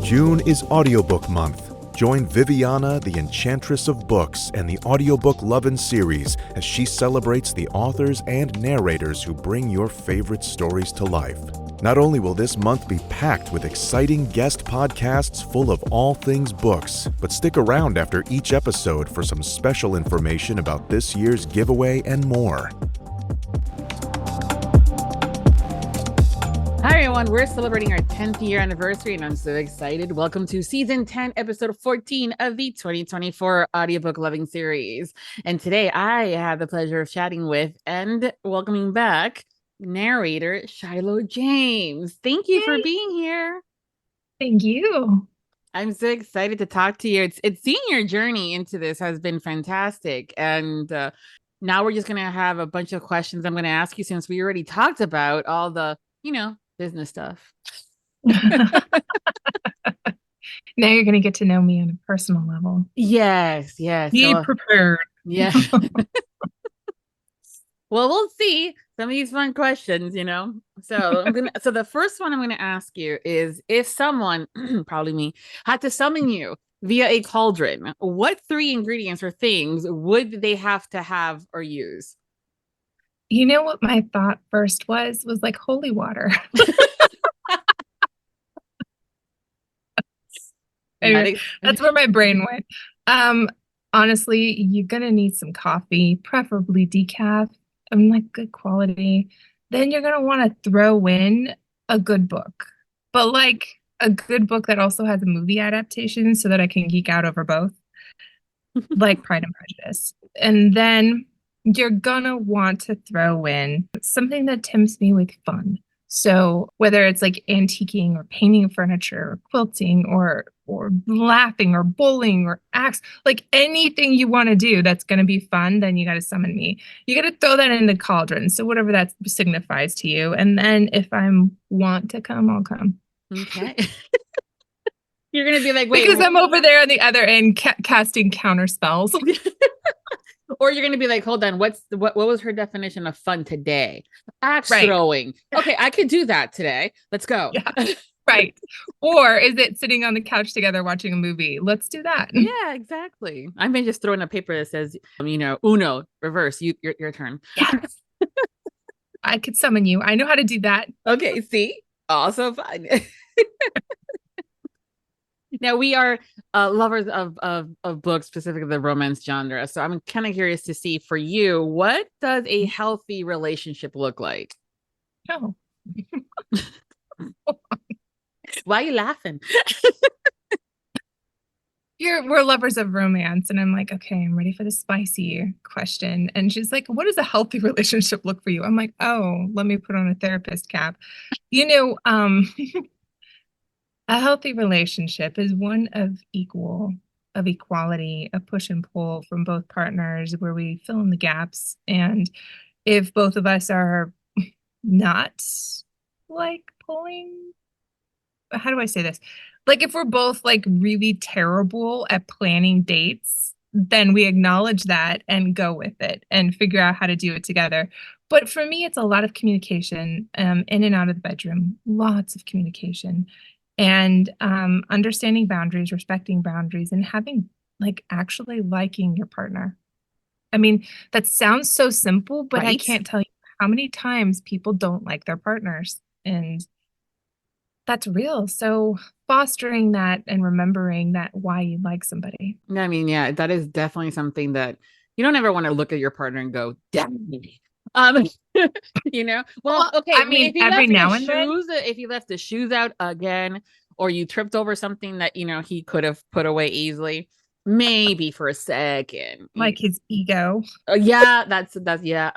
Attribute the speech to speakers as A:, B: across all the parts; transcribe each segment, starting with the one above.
A: June is Audiobook Month. Join Viviana, the Enchantress of Books, and the Audiobook Lovin Series as she celebrates the authors and narrators who bring your favorite stories to life. Not only will this month be packed with exciting guest podcasts full of all things books, but stick around after each episode for some special information about this year's giveaway and more.
B: Hi everyone, we're celebrating our 10th year anniversary and I'm so excited. Welcome to season 10, episode 14 of the 2024 Audiobook Lovin Series. And today I have the pleasure of chatting with and welcoming back narrator Shiloh James. Thank you for being here.
C: Thank you.
B: I'm so excited to talk to you. It's seeing your journey into this has been fantastic. And now we're just going to have a bunch of questions I'm going to ask you since we already talked about all the, business stuff.
C: Now you're going to get to know me on a personal level.
B: Yes.
C: Be prepared.
B: Yeah. Well, we'll see some of these fun questions, So so the first one I'm gonna ask you is if someone, probably me, had to summon you via a cauldron, what 3 ingredients or things would they have to have or use?
C: You know what my thought first was like holy water. Anyway, that's where my brain went. Honestly, you're gonna need some coffee, preferably decaf, like good quality. Then you're gonna want to throw in a good book, but like a good book that also has a movie adaptation so that I can geek out over both, like Pride and Prejudice. And then you're gonna want to throw in something that tempts me with fun. So whether it's like antiquing or painting furniture or quilting or laughing or bowling or axe, like anything you want to do that's going to be fun, then you got to summon me. You got to throw that in the cauldron. So whatever that signifies to you. And then if I want to come, I'll come.
B: Okay. You're going to be like, wait.
C: Because I'm over there on the other end casting counter spells.
B: Or you're going to be like, hold on, what was her definition of fun today? Axe throwing. Okay, I could do that today. Let's go.
C: Yeah. Right. Or is it sitting on the couch together watching a movie? Let's do that.
B: Yeah, exactly. I may just throw in a paper that says, Uno, reverse, your turn.
C: Yes. I could summon you. I know how to do that.
B: Okay, see? Also fun. Now, we are lovers of books, specifically the romance genre. So I'm kind of curious to see for you, what does a healthy relationship look like?
C: Oh.
B: Why are you laughing?
C: We're lovers of romance. And I'm like, okay, I'm ready for the spicy question. And she's like, what does a healthy relationship look for you? I'm like, oh, let me put on a therapist cap. A healthy relationship is one of equality, a push and pull from both partners where we fill in the gaps. And if both of us are not like pulling, how do I say this? Like if we're both like really terrible at planning dates, then we acknowledge that and go with it and figure out how to do it together. But for me, it's a lot of communication in and out of the bedroom, lots of communication. And understanding boundaries, respecting boundaries, and having actually liking your partner. I mean, that sounds so simple, but I can't tell you how many times people don't like their partners. And that's real. So fostering that and remembering that why you like somebody.
B: I mean, yeah, that is definitely something that you don't ever want to look at your partner and go, damn me. Well, okay.
C: I mean, every now and then,
B: if you left the shoes out again, or you tripped over something that he could have put away easily, maybe for a second,
C: like his ego.
B: Yeah, that's yeah,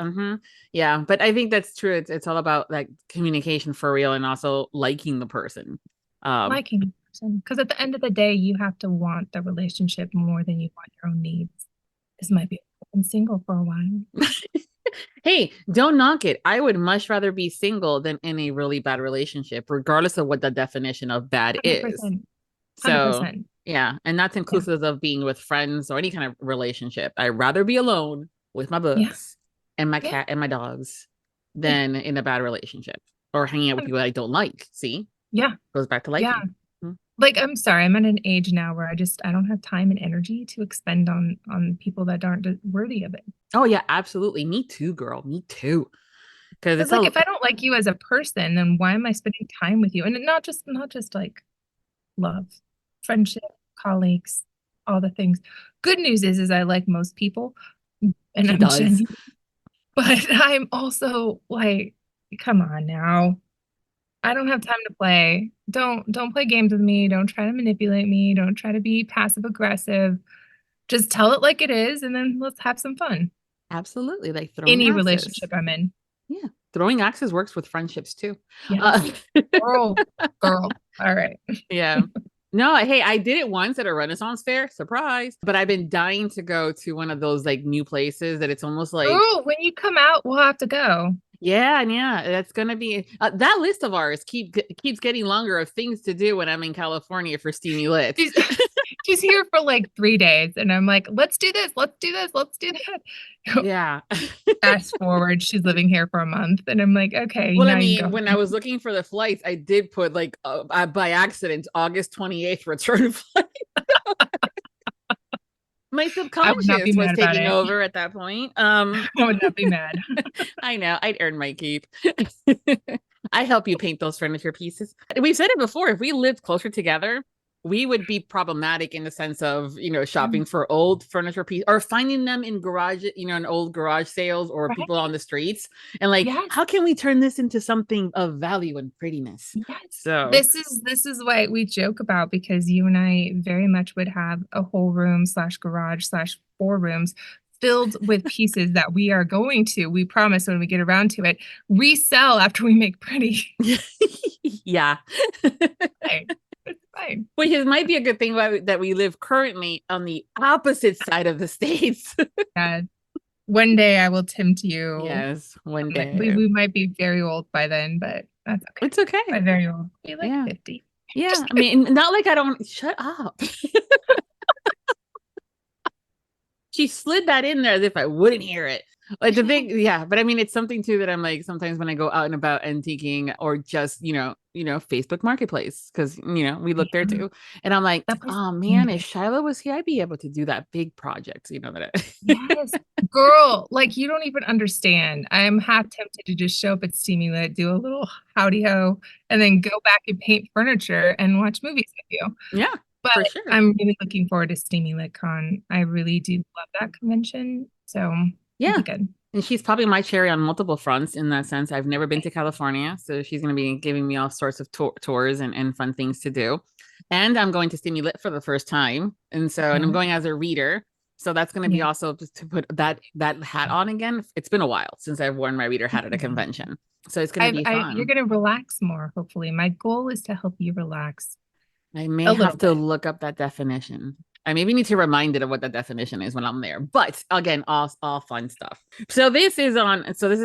B: yeah. But I think that's true. It's all about like communication for real, and also liking the person.
C: Liking the person, because at the end of the day, you have to want the relationship more than you want your own needs. This might be. I'm single for a while.
B: Hey, don't knock it. I would much rather be single than in a really bad relationship, regardless of what the definition of bad 100%. Is. 100%. So, yeah. And that's inclusive of being with friends or any kind of relationship. I'd rather be alone with my books and my cat and my dogs than in a bad relationship or hanging out with people I don't like. See?
C: Yeah.
B: Goes back to liking.
C: Yeah. Like, I'm sorry, I'm at an age now where I don't have time and energy to expend on people that aren't worthy of it.
B: Oh yeah, absolutely. Me too, girl. Me too. Because
C: It's
B: it's
C: like,
B: a
C: if I don't like you as a person, then why am I spending time with you? And not just like love, friendship, colleagues, all the things. Good news is I like most people, and
B: she
C: I'm
B: does.
C: genuine. But I'm also like, come on now. I don't have time to play. Don't play games with me. Don't try to manipulate me. Don't try to be passive aggressive. Just tell it like it is, and then let's have some fun.
B: Absolutely. Like throwing
C: Any
B: axes.
C: relationship I'm in.
B: Yeah. Throwing axes works with friendships too.
C: Yes. Girl. All right.
B: Yeah. No, hey, I did it once at a Renaissance fair, surprise. But I've been dying to go to one of those like new places that it's almost like,
C: Oh, when you come out, we'll have to go.
B: yeah, that's gonna be that list of ours keeps getting longer of things to do when I'm in California for Steamy Lit.
C: She's here for like 3 days, and I'm like, let's do this, let's do this, let's do that.
B: Yeah.
C: Fast forward, she's living here for a month, and I'm like, okay,
B: Well, I
C: now you
B: mean,
C: go.
B: when I was looking for the flights, I did put like by accident August 28th return flight. My
C: I would not be
B: subconscious was
C: mad about
B: taking
C: it.
B: over at that point.
C: I would not be mad.
B: I know, I'd earn my keep. I help you paint those furniture pieces. We've said it before. If we lived closer together, we would be problematic in the sense of, shopping for old furniture pieces or finding them in garage, in old garage sales or
C: Right?
B: people on the streets. And like,
C: Yes.
B: how can we turn this into something of value and prettiness?
C: Yes.
B: So
C: this is what we joke about, because you and I very much would have a whole room / garage / 4 rooms filled with pieces that we are going to, we promise when we get around to it, resell after we make pretty.
B: yeah.
C: It's fine.
B: Which might be a good thing that we live currently on the opposite side of the states.
C: Yeah. One day I will tempt you.
B: Yes, one day.
C: We might be very old by then, but that's okay.
B: It's okay.
C: By very old. Be like 50.
B: Yeah. I mean, not like I don't shut up. She slid that in there as if I wouldn't hear it. Like the thing, yeah. But I mean, it's something too that I'm like, sometimes when I go out and about antiquing or just, Facebook Marketplace, because we look there too. And I'm like, oh man, if Shiloh was here, I'd be able to do that big project,
C: Yes, girl, like you don't even understand. I am half tempted to just show up at Steamy Lit, do a little howdy ho, and then go back and paint furniture and watch movies with you.
B: Yeah.
C: But
B: for sure.
C: I'm really looking forward to Steamy Lit Con. I really do love that convention. So
B: yeah,
C: good.
B: And she's probably my cherry on multiple fronts in that sense. I've never been to California, so she's going to be giving me all sorts of tours and fun things to do. And I'm going to Steamy Lit for the first time, and I'm going as a reader. So that's going to be also just to put that hat on again. It's been a while since I've worn my reader hat at a convention, so it's going to be fun.
C: You're going to relax more. Hopefully, my goal is to help you relax.
B: I may have to look up that definition. I maybe need to remind it of what the definition is when I'm there. But again, all fun stuff. So this is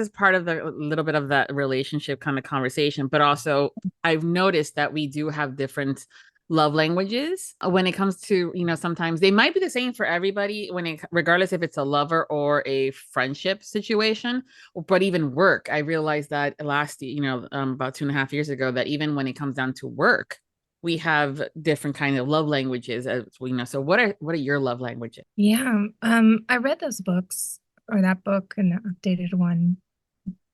B: part of the little bit of that relationship kind of conversation. But also, I've noticed that we do have different love languages when it comes to, sometimes they might be the same for everybody regardless if it's a lover or a friendship situation, but even work. I realized that about 2.5 years ago, that even when it comes down to work, we have different kind of love languages, as we know. So what are your love languages?
C: Yeah. I read those books, or that book, and the updated one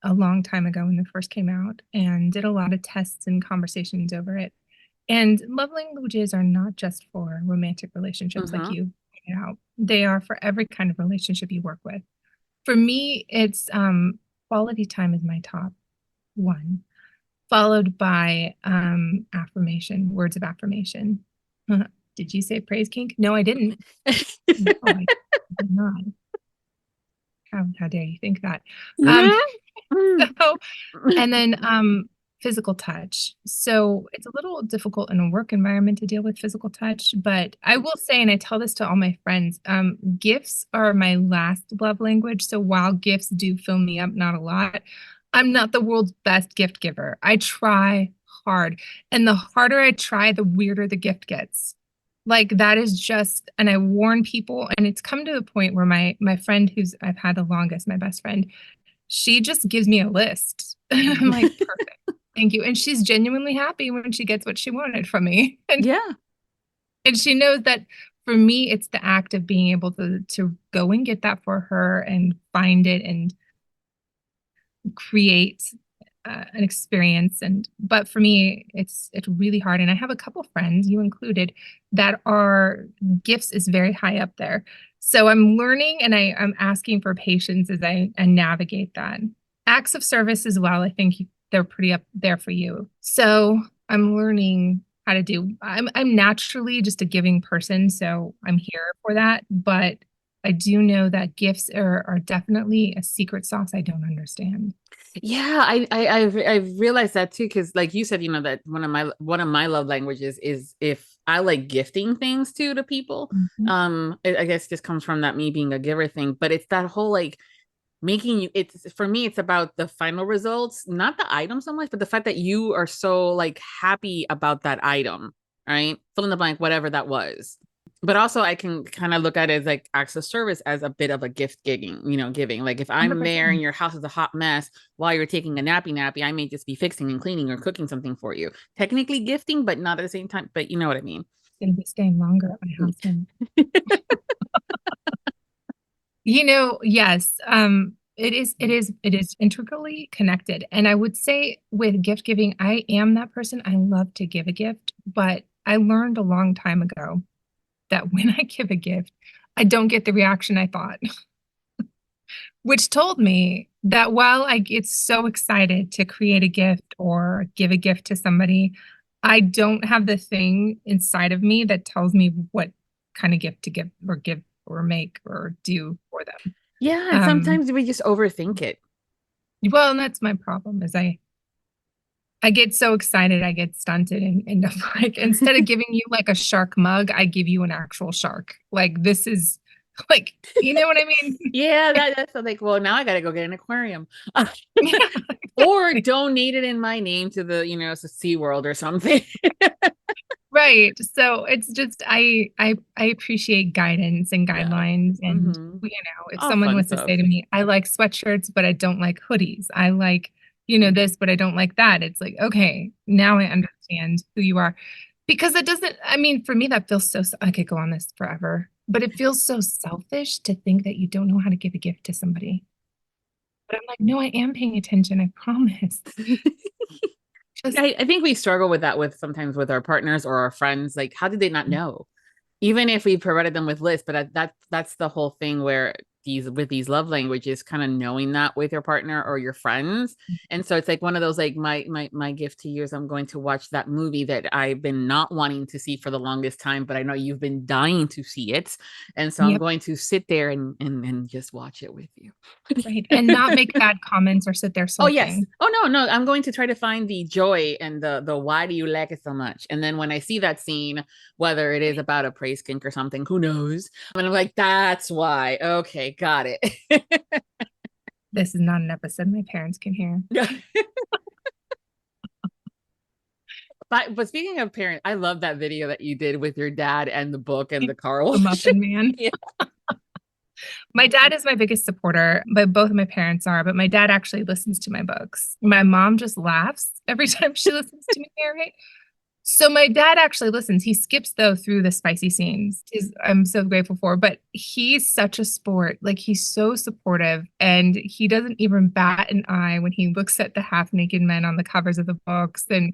C: a long time ago when it first came out, and did a lot of tests and conversations over it. And love languages are not just for romantic relationships, like you pointed out. They are for every kind of relationship you work with. For me, it's quality time is my top one, followed by affirmation, words of affirmation. Did you say praise kink? No, I didn't. No, I did not. How dare you think that? And then physical touch. So it's a little difficult in a work environment to deal with physical touch, but I will say, and I tell this to all my friends, gifts are my last love language. So while gifts do fill me up, not a lot, I'm not the world's best gift giver. I try hard, and the harder I try, the weirder the gift gets. Like that is just, and I warn people, and it's come to a point where my friend who's I've had the longest, my best friend, she just gives me a list. I'm like, perfect. Thank you. And she's genuinely happy when she gets what she wanted from me. And,
B: yeah.
C: And she knows that for me, it's the act of being able to go and get that for her and find it and create an experience. But for me, it's really hard. And I have a couple friends, you included, that are gifts is very high up there. So I'm learning and I'm asking for patience as I navigate that. Acts of service as well. I think they're pretty up there for you. So I'm learning how to do. I'm naturally just a giving person, so I'm here for that. But I do know that gifts are definitely a secret sauce I don't understand.
B: Yeah, I realized that too, because like you said, that one of my love languages is if I like gifting things to people. I guess just comes from that me being a giver thing, but it's that whole like making you, it's for me, it's about the final results, not the item so much, but the fact that you are so like happy about that item, right? Fill in the blank, whatever that was. But also I can kind of look at it as like acts of service as a bit of a gift giving. Like if I'm 100%. There and your house is a hot mess while you're taking a nappy, I may just be fixing and cleaning or cooking something for you. Technically gifting, but not at the same time, but you know what I mean.
C: It's gonna be staying longer at my house. Yes. It is integrally connected. And I would say with gift giving, I am that person. I love to give a gift, but I learned a long time ago that when I give a gift, I don't get the reaction I thought, which told me that while I get so excited to create a gift or give a gift to somebody, I don't have the thing inside of me that tells me what kind of gift to give or make or do for them.
B: Yeah, and sometimes we just overthink it.
C: Well, and that's my problem is I get so excited, I get stunted and end up like, instead of giving you like a shark mug, I give you an actual shark. Like, this is like, you know what I mean?
B: Yeah, that's like, well, now I got to go get an aquarium. Or donate it in my name to the, it's a SeaWorld or something.
C: Right. So it's just, I appreciate guidance and guidelines. Yeah. And, if someone was to say to me, I like sweatshirts, but I don't like hoodies. I like, this, but I don't like that. It's like, okay, now I understand who you are. Because it doesn't, for me, that feels so, I could go on this forever, but it feels so selfish to think that you don't know how to give a gift to somebody. But I'm like, no, I am paying attention. I promise.
B: I think we struggle with that sometimes with our partners or our friends. Like, how did they not know? Even if we provided them with lists, but that's the whole thing where these love languages, kind of knowing that with your partner or your friends. And so it's like one of those, like my gift to you is I'm going to watch that movie that I've been not wanting to see for the longest time, but I know you've been dying to see it. And so I'm going to sit there and just watch it with you.
C: Right. And not make bad comments or sit there sulking.
B: Oh, yes. Oh, no. I'm going to try to find the joy and the why do you like it so much? And then when I see that scene, whether it is about a praise kink or something, who knows? And I'm like, that's why. Okay, got it.
C: This is not an episode my parents can hear.
B: But speaking of parents, I love that video that you did with your dad and the book and the car
C: wash. The Muffin Man.
B: Yeah.
C: My dad is my biggest supporter, but both of my parents are. But my dad actually listens to my books. My mom just laughs every time she listens to me narrate. So my dad actually listens. He skips, though, through the spicy scenes. I'm so grateful for. But he's such a sport. Like, he's so supportive. And he doesn't even bat an eye when he looks at the half-naked men on the covers of the books. And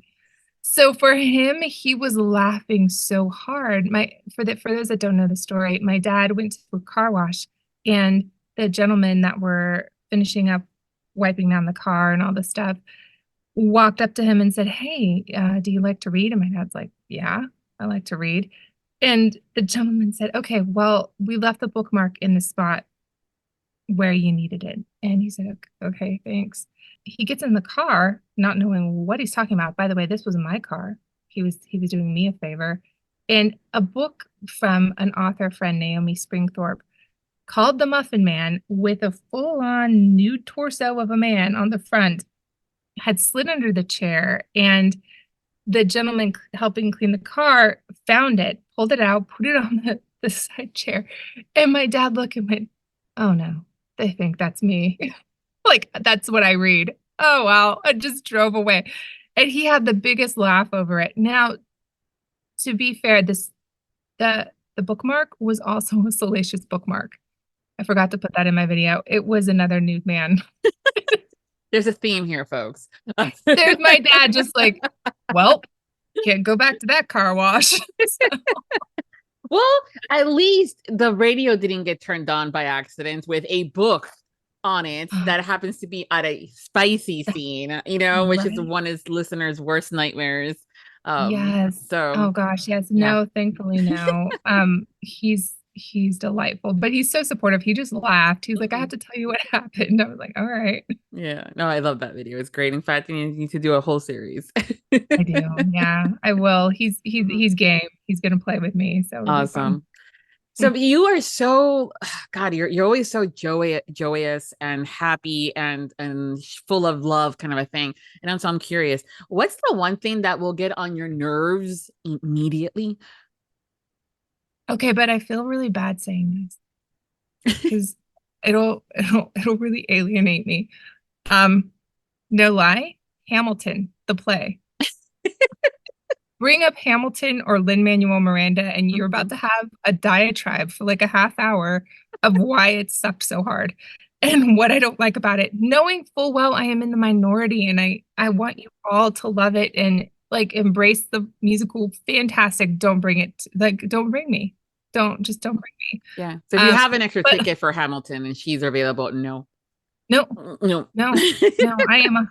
C: so for him, he was laughing so hard. For those that don't know the story, my dad went to a car wash. And the gentlemen that were finishing up wiping down the car and all this stuff walked up to him and said, hey, do you like to read? And my dad's like, yeah, I like to read. And the gentleman said, okay, well, we left the bookmark in the spot where you needed it. And he said, okay, thanks. He gets in the car, not knowing what he's talking about. By the way, this was my car. He was doing me a favor. And a book from an author friend, Naomi Springthorpe, called The Muffin Man, with a full-on nude torso of a man on the front, had slid under the chair, and the gentleman helping clean the car found it, pulled it out, put it on the side chair, and my dad looked and went, oh no, they think that's me. Like, that's what I read. Oh, wow. I just drove away. And he had the biggest laugh over it. Now, to be fair, the bookmark was also a salacious bookmark. I forgot to put that in my video. It was another nude man.
B: There's a theme here, folks.
C: There's my dad just like, well, can't go back to that car wash.
B: Well, at least the radio didn't get turned on by accident with a book on it that happens to be at a spicy scene, which is one of his listeners' worst nightmares.
C: Yes.
B: So
C: oh gosh, yes. No, thankfully no. He's delightful, but he's so supportive. He just laughed. He's like, I have to tell you what happened. I was like, all right.
B: Yeah. No, I love that video. It's great. In fact, you need to do a whole series.
C: I do. Yeah, I will. He's game. He's gonna play with me. So
B: awesome. So you are so, God, you're always so joyous and happy and full of love, kind of a thing. And so I'm curious, what's the one thing that will get on your nerves immediately?
C: Okay, but I feel really bad saying this because it'll really alienate me. No lie, Hamilton, the play. Bring up Hamilton or Lin-Manuel Miranda, and you're about to have a diatribe for like a half hour of why it sucked so hard and what I don't like about it, knowing full well I am in the minority, and I want you all to love it and like embrace the musical. Fantastic. Don't bring it. Like, don't bring me. Don't bring me.
B: Yeah. So if you have an extra ticket for Hamilton and she's available, no.
C: I am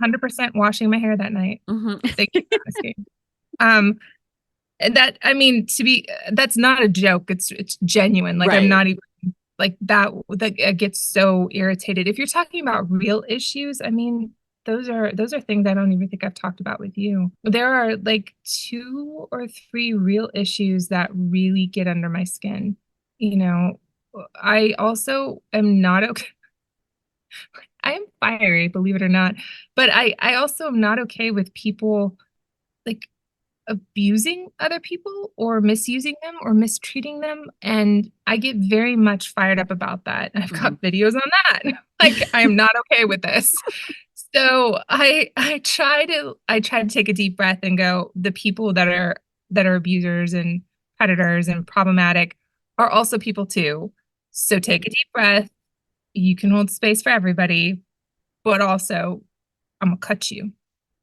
C: 100% washing my hair that night. Thank you for asking. That, I mean, that's not a joke. It's genuine. Like, right. I'm not even like that. That gets so irritated. If you're talking about real issues, I mean, those are things I don't even think I've talked about with you. There are like 2 or 3 real issues that really get under my skin. I also am not okay. I am fiery, believe it or not, but I also am not okay with people like abusing other people or misusing them or mistreating them. And I get very much fired up about that. I've got videos on that. Like, I am not okay with this. So I try to take a deep breath and go, the people that are abusers and predators and problematic are also people too. So take a deep breath. You can hold space for everybody, but also I'm gonna cut you.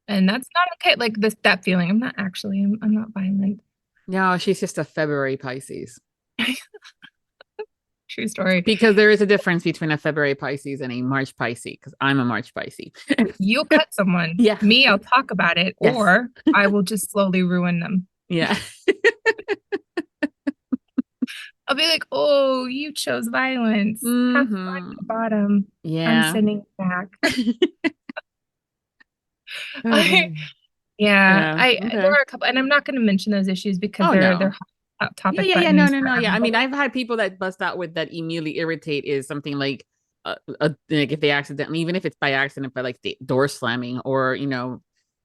C: And that's not okay. Like that feeling. I'm not violent.
B: No, she's just a February Pisces.
C: True story.
B: Because there is a difference between a February Pisces and a March Pisces, because I'm a March Pisces.
C: You'll cut someone.
B: Yeah.
C: Me, I'll talk about it, yes. Or I will just slowly ruin them.
B: Yeah.
C: I'll be like, oh, you chose violence. Have fun at the bottom.
B: Yeah.
C: I'm sending it back. There are a couple, and I'm not going to mention those issues because they're hot topic.
B: Yeah. No. Yeah. I mean, I've had people that bust out with that immediately irritate is something like, like if they accidentally, even if it's by accident, by like the door slamming or,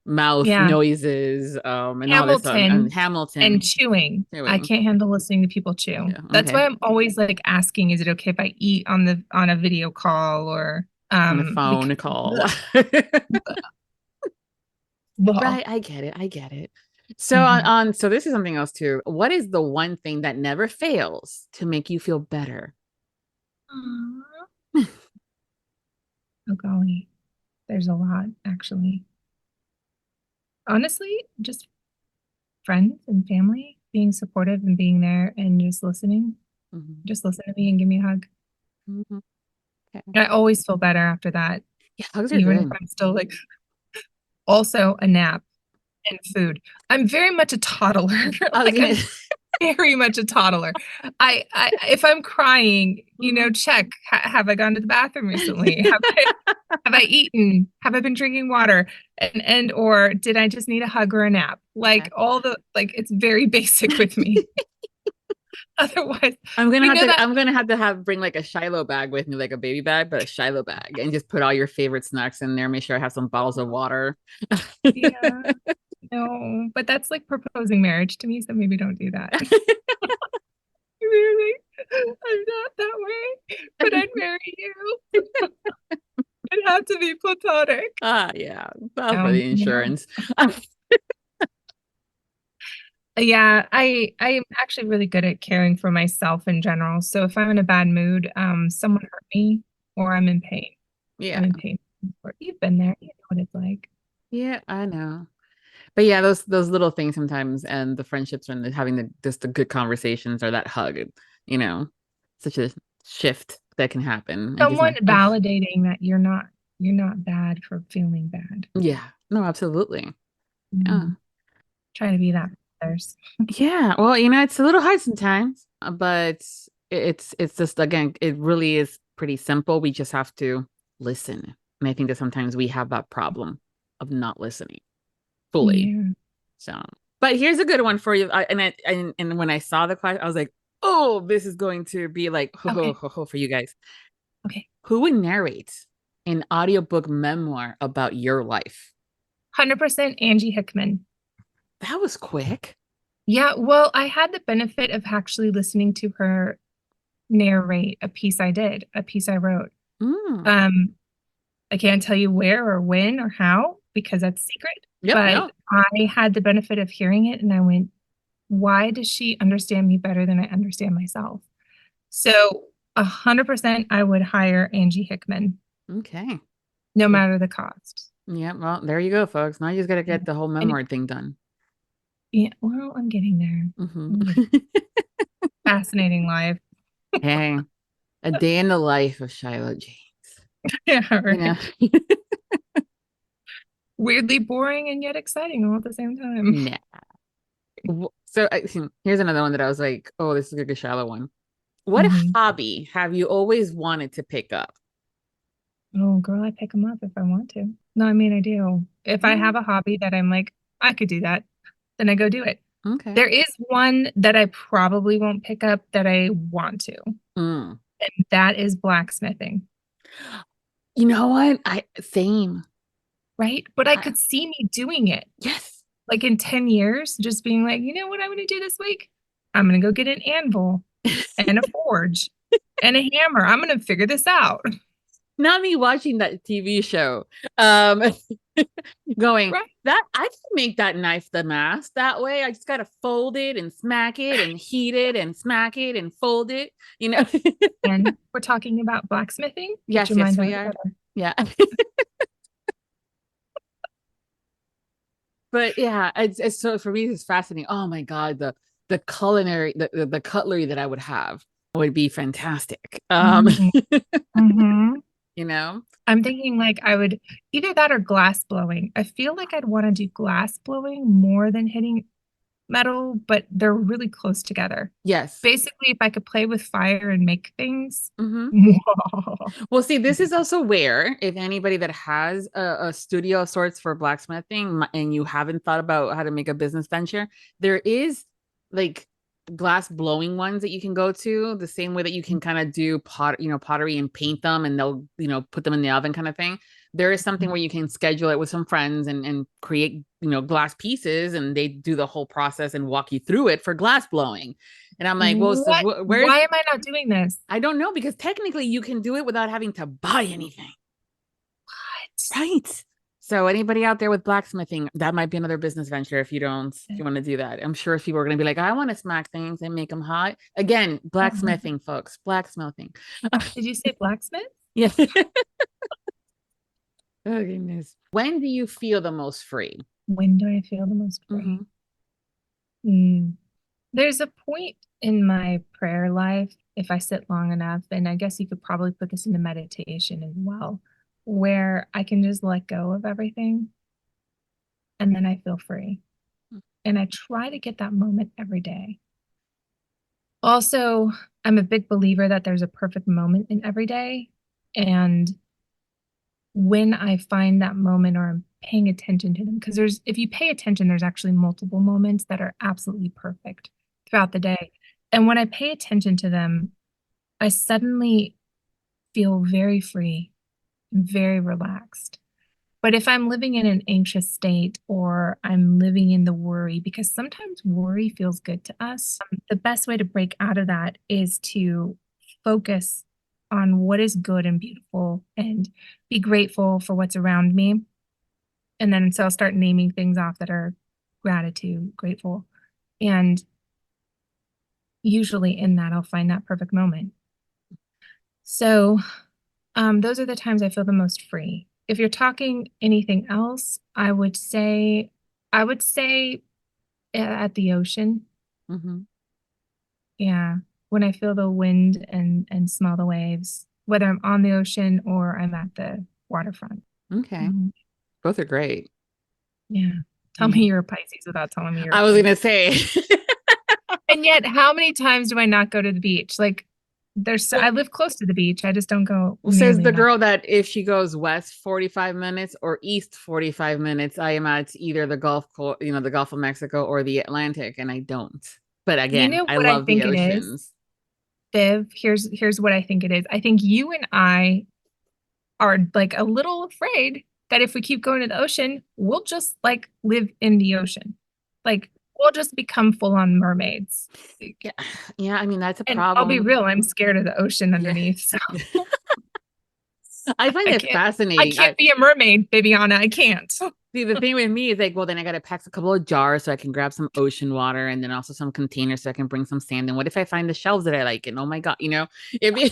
B: mouth noises, and
C: Hamilton,
B: all this stuff. And Hamilton
C: and chewing. I can't handle listening to people chew. Yeah, okay. That's why I'm always like asking, is it okay if I eat on a video call or
B: on the phone call? Right, I get it. So so this is something else too. What is the one thing that never fails to make you feel better?
C: Oh golly, there's a lot, actually. Honestly, just friends and family being supportive and being there and just listening. Just listen to me and give me a hug. Okay. I always feel better after that.
B: Yeah, hugs are
C: even
B: good.
C: if I'm still like. Also, a nap and food. I'm very much a toddler. I'm very much a toddler. I if I'm crying, check. Have I gone to the bathroom recently? Have I eaten? Have I been drinking water? And or did I just need a hug or a nap? Like it's very basic with me. Otherwise,
B: I'm gonna have to bring like a Shiloh bag with me, like a baby bag, but a Shiloh bag, and just put all your favorite snacks in there. Make sure I have some bottles of water.
C: Yeah, no, but that's like proposing marriage to me, so maybe don't do that. Really, I'm not that way, but I'd marry you. It had to be platonic.
B: Yeah. For the insurance.
C: Yeah, I am actually really good at caring for myself in general. So if I'm in a bad mood, someone hurt me or I'm in pain.
B: Yeah.
C: I'm in pain. You've been there. You know what it's like.
B: Yeah, I know. But yeah, those little things sometimes, and the friendships and having just the good conversations or that hug, such a shift that can happen.
C: Someone validating that you're not bad for feeling bad.
B: Yeah. No, absolutely. Yeah.
C: Try to be that for others.
B: Yeah. Well, it's a little hard sometimes, but it's just, again, it really is pretty simple. We just have to listen. And I think that sometimes we have that problem of not listening fully.
C: Yeah.
B: So, but here's a good one for you. And when I saw the question, I was like, oh, this is going to be like for you guys.
C: Okay.
B: Who would narrate an audiobook memoir about your life?
C: 100% Angie Hickman.
B: That was quick.
C: Yeah, well, I had the benefit of actually listening to her narrate a piece I wrote. I can't tell you where or when or how because that's secret.
B: Yep,
C: but
B: no.
C: I had the benefit of hearing it and I went, why does she understand me better than I understand myself? So 100% I would hire Angie Hickman.
B: Okay.
C: No matter the cost.
B: Yeah, well, there you go, folks. Now you just got to get the whole memoir thing done.
C: Yeah, well, I'm getting there. Fascinating life.
B: Hey, a day in the life of Shiloh James.
C: Yeah, right. Weirdly boring and yet exciting all at the same time.
B: Nah. So here's another one that I was like, oh, this is a good Shiloh one. What hobby have you always wanted to pick up?
C: Oh, girl, I pick them up if I want to. No, I mean, I do. If I have a hobby that I'm like, I could do that, then I go do it.
B: Okay.
C: There is one that I probably won't pick up that I want to. And that is blacksmithing.
B: You know what? Same.
C: Right? But I could see me doing it.
B: Yes.
C: Like in 10 years, just being like, you know what I'm going to do this week? I'm going to go get an anvil and a forge and a hammer. I'm going to figure this out.
B: Not me watching that TV show. Going, that I can make that knife the mast that way. I just got to fold it and smack it and heat it and smack it and fold it,
C: And we're talking about blacksmithing.
B: Yes, we are. Yeah. But yeah, it's so for me, it's fascinating. Oh my God, the culinary, the cutlery that I would have would be fantastic.
C: I'm thinking like I would either that or glass blowing. I feel like I'd want to do glass blowing more than hitting metal, but they're really close together.
B: Yes.
C: Basically, if I could play with fire and make things.
B: Well, see, this is also where, if anybody that has a studio of sorts for blacksmithing and you haven't thought about how to make a business venture, there is like glass blowing ones that you can go to, the same way that you can kind of do pottery and paint them and they'll put them in the oven kind of thing. There is something where you can schedule it with some friends and create glass pieces, and they do the whole process and walk you through it for glass blowing. And I'm like, well, so why
C: am I not doing this?
B: I don't know, because technically you can do it without having to buy anything.
C: What?
B: Right. So anybody out there with blacksmithing, that might be another business venture if you want to do that. I'm sure people are going to be like, I want to smack things and make them hot. Again, blacksmithing, folks, blacksmithing.
C: Did you say blacksmith?
B: Yeah. Oh, goodness. When do you feel the most free?
C: When do I feel the most free? There's a point in my prayer life, if I sit long enough, and I guess you could probably put this into meditation as well, where I can just let go of everything and then I feel free. And I try to get that moment every day. Also, I'm a big believer that there's a perfect moment in every day. And when I find that moment or I'm paying attention to them, because if you pay attention, there's actually multiple moments that are absolutely perfect throughout the day. And when I pay attention to them, I suddenly feel very free, very relaxed. But if I'm living in an anxious state or I'm living in the worry, because sometimes worry feels good to us, the best way to break out of that is to focus on what is good and beautiful and be grateful for what's around me. And then so I'll start naming things off that are gratitude, grateful. And usually in that, I'll find that perfect moment. So those are the times I feel the most free. If you're talking anything else, I would say at the ocean.
B: Mm-hmm.
C: Yeah. When I feel the wind and smell the waves, whether I'm on the ocean or I'm at the waterfront.
B: Okay. Both are great.
C: Yeah. Tell me you're a Pisces without telling me you're
B: I was going to say.
C: And yet, how many times do I not go to the beach? Like, I live close to the beach. I just don't go.
B: Says the girl that if she goes west 45 minutes or east 45 minutes, I am at either the Gulf, the Gulf of Mexico or the Atlantic, and I don't. But again, I love the oceans.
C: Viv, here's what I think it is. I think you and I are like a little afraid that if we keep going to the ocean, we'll just like live in the ocean. Like we'll just become full-on mermaids.
B: Yeah, I mean, that's a problem.
C: I'll be real, I'm scared of the ocean underneath. So.
B: I find it fascinating.
C: I can't be a mermaid, Viviana. I can't.
B: See, the thing with me is like, well, then I got to pack a couple of jars so I can grab some ocean water and then also some containers so I can bring some sand. And what if I find the shelves that I like? And oh my God, it'd be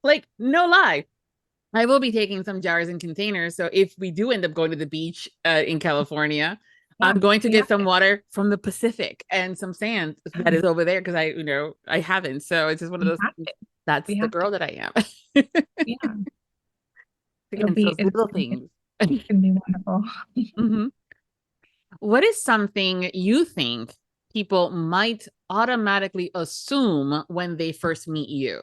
B: like, no lie. I will be taking some jars and containers. So if we do end up going to the beach in California, I'm going to get some water from the Pacific and some sand that is over there because I haven't. So it's just one of those. That's the girl that I am.
C: Yeah.
B: Again, those little things.
C: It can be wonderful.
B: Mm-hmm. What is something you think people might automatically assume when they first meet you?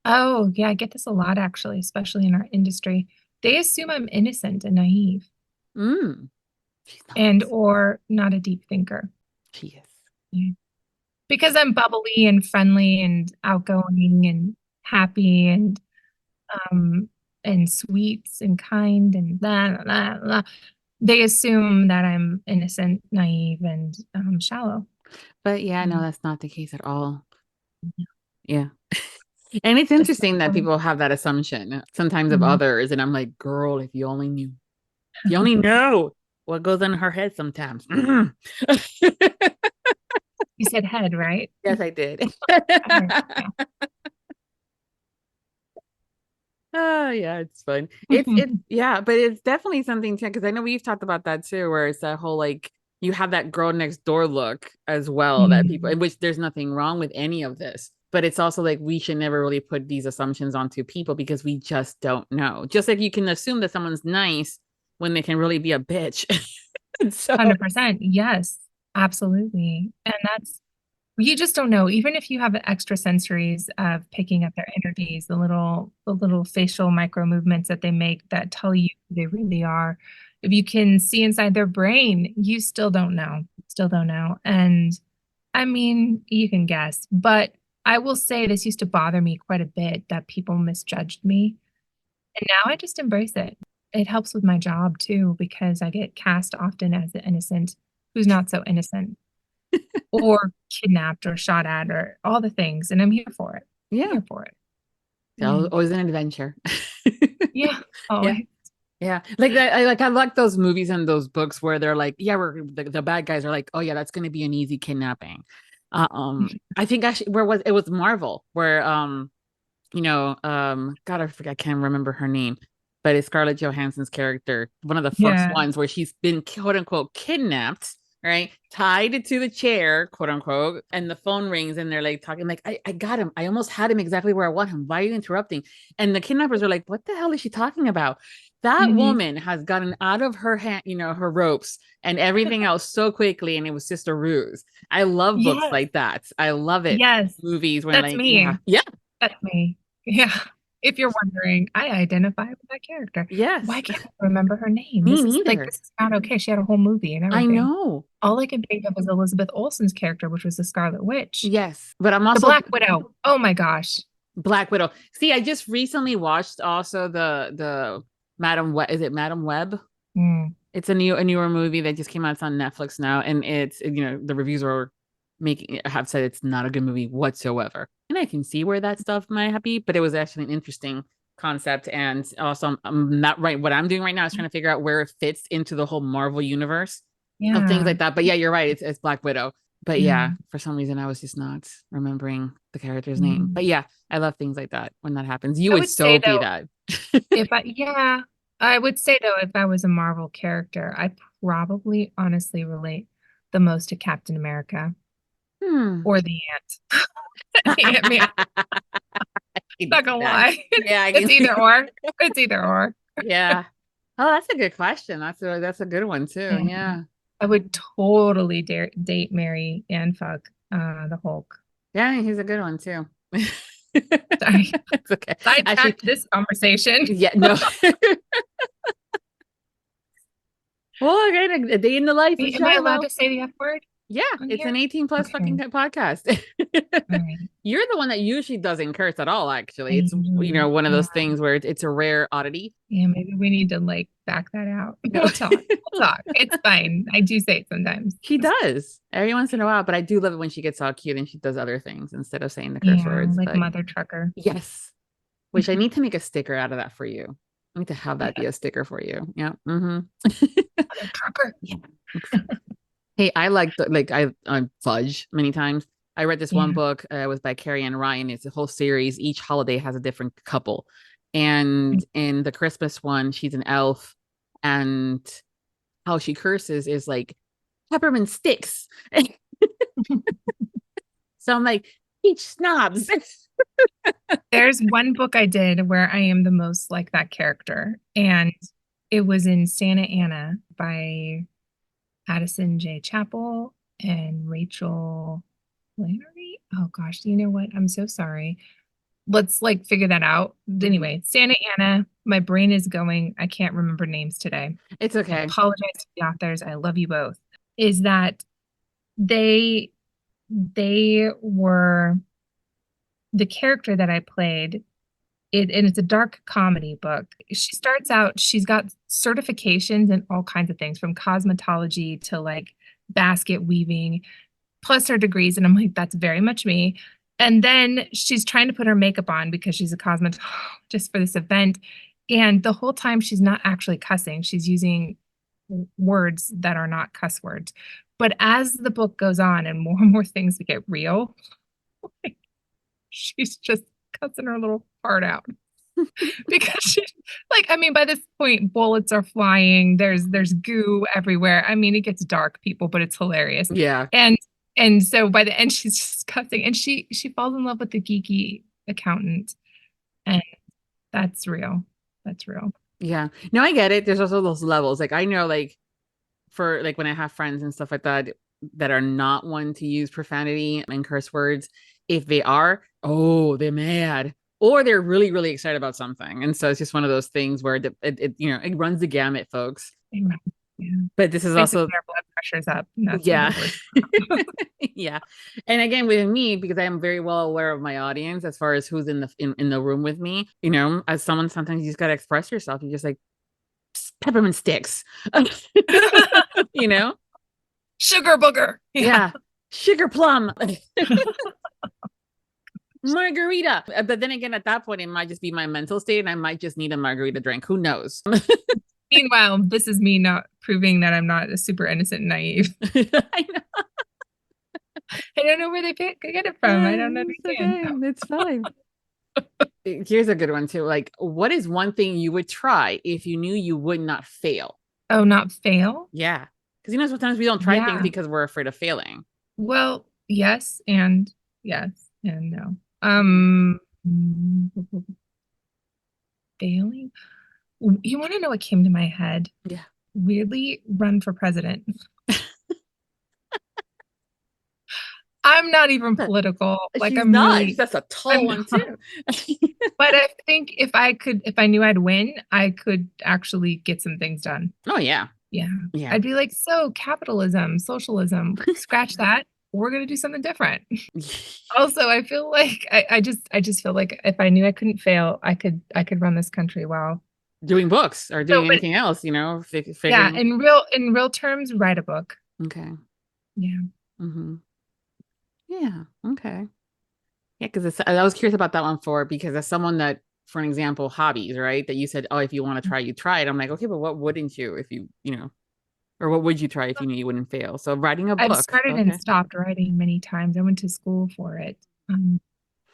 C: Oh, yeah, I get this a lot, actually, especially in our industry. They assume I'm innocent and naive. And or not a deep thinker.
B: She is.
C: Yeah. Because I'm bubbly and friendly and outgoing and happy and sweet and kind and blah, blah, blah. They assume that I'm innocent, naive, and shallow.
B: But yeah, no, that's not the case at all. Yeah. And it's interesting that people have that assumption sometimes of others. And I'm like, girl, if you only knew, if you only know what goes in her head sometimes.
C: You said head, right?
B: Yes, I did. Oh, yeah, it's fun. Yeah, but it's definitely something too, because I know we've talked about that too, where it's that whole like you have that girl next door look as well that people, in which there's nothing wrong with any of this. But it's also like we should never really put these assumptions onto people because we just don't know. Just like you can assume that someone's nice when they can really be a bitch.
C: 100%. Yes, absolutely. And you just don't know. Even if you have extra sensories of picking up their energies, the little facial micro movements that they make that tell you who they really are. If you can see inside their brain, you still don't know. And I mean, you can guess, but I will say this used to bother me quite a bit that people misjudged me. And now I just embrace it. It helps with my job too, because I get cast often as the innocent who's not so innocent or kidnapped or shot at or all the things. And I'm here for it.
B: Yeah.
C: I'm here for it.
B: It's always an adventure.
C: Yeah. Always.
B: Yeah. Like that. I like those movies and those books where they're like, yeah, the bad guys are like, oh yeah, that's going to be an easy kidnapping. I think actually it was Marvel where God, I forget, I can't remember her name, but it's Scarlett Johansson's character, one of the first ones where she's been quote unquote kidnapped, right? Tied to the chair, quote unquote, and the phone rings and they're like talking like, I got him. I almost had him exactly where I want him. Why are you interrupting? And the kidnappers are like, what the hell is she talking about? That woman has gotten out of her hand, her ropes and everything else so quickly. And it was just a ruse. I love books like that. I love it.
C: Yes.
B: Movies when
C: that's me.
B: Yeah.
C: That's me. Yeah. If you're wondering, I identify with that character.
B: Yes.
C: Why can't I remember her name?
B: Me
C: neither. This is not okay. She had a whole movie and everything.
B: I know.
C: All I can think of is Elizabeth Olsen's character, which was the Scarlet Witch.
B: Yes. But I'm also
C: the Black Widow. Oh my gosh.
B: Black Widow. See, I just recently watched also the Madam Web. Is it Madam Web? It's a newer movie that just came out. It's on Netflix now, and it's the reviews have said it's not a good movie whatsoever. and I can see where that stuff might be, but it was actually an interesting concept. And also, I'm not right. What I'm doing right now is trying to figure out where it fits into the whole Marvel universe of things like that. But yeah, you're right. It's Black Widow. But yeah, for some reason, I was just not remembering the character's name. But yeah, I love things like that when that happens. You would so be that.
C: I would say, though, if I was a Marvel character, I probably honestly relate the most to Captain America or the Ant. Ant-Man. Not gonna lie.
B: Yeah,
C: it's either or. It's either or.
B: Yeah. Oh, that's a good question. That's a good one too. Yeah.
C: I would totally date, marry, and fuck the Hulk.
B: Yeah, he's a good one too.
C: Sorry.
B: It's okay.
C: Actually, this conversation.
B: Yeah, no. Well, again, a day in the life.
C: Am I allowed to say the F word?
B: Yeah, it's an 18 plus fucking podcast. Right. You're the one that usually doesn't curse at all, actually. It's one of those things where it's a rare oddity.
C: Yeah, maybe we need to like back that out. We'll talk. It's fine. I do say it sometimes.
B: She does every once in a while, but I do love it when she gets all cute and she does other things instead of saying the curse words.
C: Like Mother Trucker.
B: Yes. Which I need to make a sticker out of that for you. I need to have that be a sticker for you. Yeah.
C: Mother Trucker.
B: Yeah. Hey, I I fudge many times. I read this one book. It was by Carrie Ann Ryan. It's a whole series. Each holiday has a different couple. And in the Christmas one, she's an elf. And how she curses is like peppermint sticks. So I'm like, each snobs.
C: There's one book I did where I am the most like that character. And it was in Santa Ana by Addison J. Chappell and Rachel Flannery. Oh gosh, you know what? I'm so sorry. Let's like figure that out. Anyway, Santa Ana, my brain is going. I can't remember names today.
B: It's okay.
C: I apologize to the authors. I love you both. Is that they were the character that I played. And it's a dark comedy book. She starts out, she's got certifications in all kinds of things, from cosmetology to like basket weaving, plus her degrees. And I'm like, that's very much me. And then she's trying to put her makeup on because she's a cosmetologist for this event. And the whole time she's not actually cussing. She's using words that are not cuss words. But as the book goes on and more things get real, like, she's just cussing her little heart out. Because she's like, I mean, by this point, bullets are flying. There's goo everywhere. I mean, it gets dark, people, but it's hilarious.
B: Yeah.
C: And so by the end, she's just cussing, and she falls in love with the geeky accountant, and that's real. That's real.
B: Yeah. No, I get it. There's also those levels. Like I know, like for like when I have friends and stuff like that are not one to use profanity and curse words. If they are, they're mad, or they're really, really excited about something. And so it's just one of those things where it runs the gamut, folks. Yeah. But this is basically also
C: their blood pressure's up.
B: Yeah. Yeah. And again, with me, because I am very well aware of my audience as far as who's in the room with me, as someone, sometimes you just got to express yourself. You just like peppermint sticks,
C: sugar booger.
B: Yeah. Sugar plum. Margarita. But then again, at that point, it might just be my mental state and I might just need a margarita drink. Who knows?
C: Meanwhile, this is me not proving that I'm not a super innocent and naive.
B: I know.
C: I don't know where they get it from. I don't understand.
B: Okay. It's fine. Here's a good one too. Like, what is one thing you would try if you knew you would not fail?
C: Oh, not fail?
B: Yeah. Because sometimes we don't try things because we're afraid of failing.
C: Well, yes and no. Failing? You want to know what came to my head?
B: Yeah.
C: Weirdly, run for president. I'm not even political. Like, I'm
B: not.
C: Really,
B: that's a tall one too.
C: But I think if I knew I'd win, I could actually get some ththings done.
B: Oh yeah.
C: Yeah. I'd be like, so capitalism, socialism, scratch that. We're going to do something different. Also, I feel like I just feel like if I knew I couldn't fail, I could run this country well.
B: Doing books or doing anything else,
C: Yeah, in real terms, write a book.
B: Okay.
C: Yeah.
B: Mm-hmm. Yeah. Okay. Yeah, because I was curious about that one because as someone that, for an example, hobbies, right? That you said, oh, if you want to try, you try it. I'm like, okay, but what wouldn't you if or what would you try if you knew you wouldn't fail? So writing a
C: I've
B: book,
C: started and
B: okay.
C: stopped writing many times. I went to school for it.